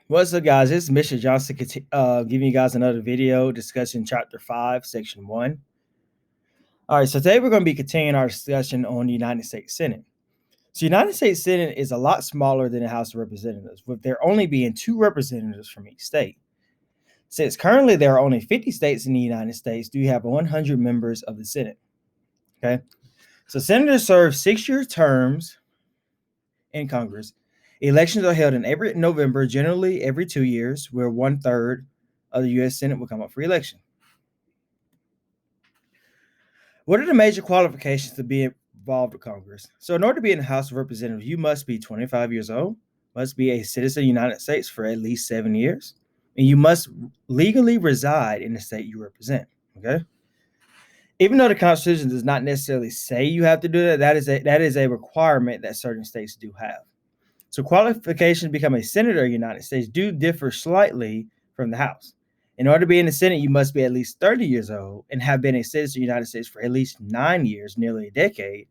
What's up, guys? This is Mr. Johnson giving you guys another video discussing Chapter 5, Section 1. All right, so today we're going to be continuing our discussion on the United States Senate. So, the United States Senate is a lot smaller than the House of Representatives, with there only being 2 representatives from each state. Since currently there are only 50 states in the United States, do you have 100 members of the Senate? Okay, so senators serve 6-year terms in Congress. Elections are held in every November, generally every 2 years, where 1/3 of the U.S. Senate will come up for election. What are the major qualifications to be involved with Congress? So, in order to be in the House of Representatives, you must be 25 years old, must be a citizen of the United States for at least 7 years, and you must legally reside in the state you represent. Okay. Even though the Constitution does not necessarily say you have to do that, that is a requirement that certain states do have. So qualifications to become a senator of the United States do differ slightly from the House. In order to be in the Senate, you must be at least 30 years old and have been a citizen of the United States for at least 9 years, nearly a decade.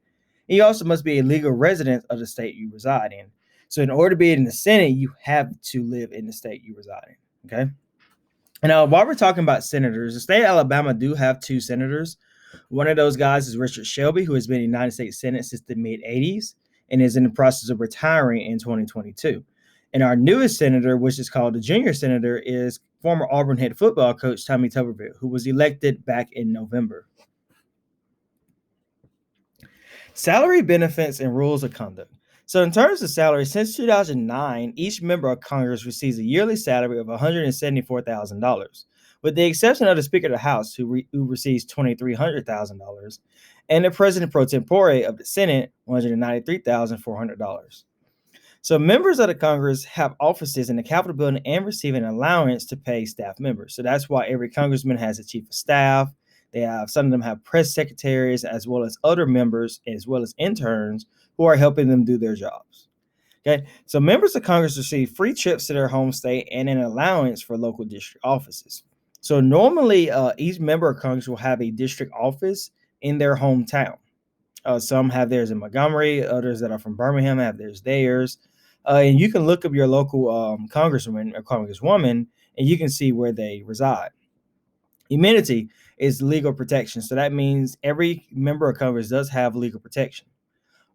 And you also must be a legal resident of the state you reside in. So in order to be in the Senate, you have to live in the state you reside in. Okay. And while we're talking about senators, the state of Alabama do have 2 senators. One of those guys is Richard Shelby, who has been in the United States Senate since the mid 80s and is in the process of retiring in 2022. And our newest senator, which is called the junior senator, is former Auburn head football coach Tommy Tuberville, who was elected back in November. Salary, benefits, and rules of conduct. So, in terms of salary, since 2009, each member of Congress receives a yearly salary of $174,000, with the exception of the Speaker of the House, who receives $2,300,000, and the President pro tempore of the Senate, $193,400. So, members of the Congress have offices in the Capitol building and receive an allowance to pay staff members. So, that's why every congressman has a chief of staff. Some of them have press secretaries, as well as other members, as well as interns who are helping them do their jobs. Okay, so members of Congress receive free trips to their home state and an allowance for local district offices. So normally, each member of Congress will have a district office in their hometown. Some have theirs in Montgomery, others that are from Birmingham have theirs. And you can look up your local congressman or congresswoman, and you can see where they reside. Immunity is legal protection. So that means every member of Congress does have legal protection.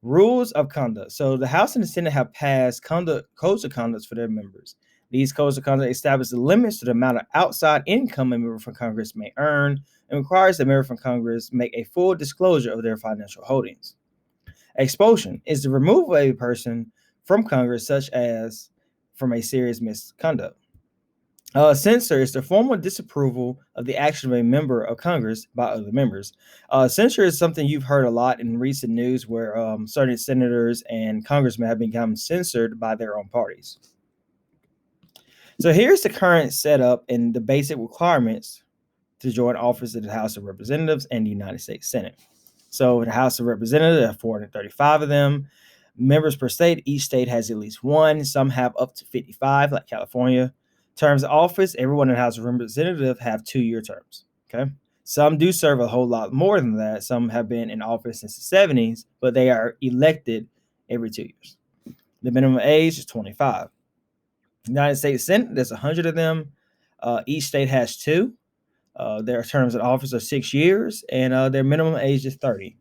Rules of conduct. So the House and the Senate have passed codes of conduct for their members. These codes of conduct establish the limits to the amount of outside income a member from Congress may earn and requires that a member from Congress make a full disclosure of their financial holdings. Expulsion is the removal of a person from Congress, such as from a serious misconduct. Censure is the formal disapproval of the action of a member of Congress by other members. Censure is something you've heard a lot in recent news where certain senators and congressmen have become censored by their own parties. So here's the current setup and the basic requirements to join office in the House of Representatives and the United States Senate. So the House of Representatives, there are 435 of them. Members per state, each state has at least one. Some have up to 55, like California. Terms of office, everyone in the House of Representatives have 2-year terms. Okay. Some do serve a whole lot more than that. Some have been in office since the 70s, but they are elected every 2 years. The minimum age is 25. United States Senate, there's 100 of them. Each state has 2. Their terms of office are 6 years, and their minimum age is 30.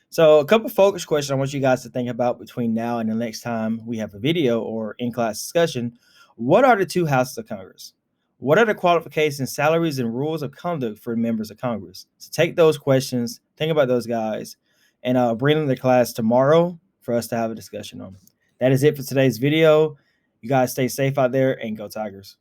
So a couple focus questions I want you guys to think about between now and the next time we have a video or in-class discussion. What are the 2 houses of Congress? What are the qualifications, salaries, and rules of conduct for members of Congress? So take those questions, think about those guys, and bring them to class tomorrow for us to have a discussion on. That is it for today's video. You guys stay safe out there and go Tigers.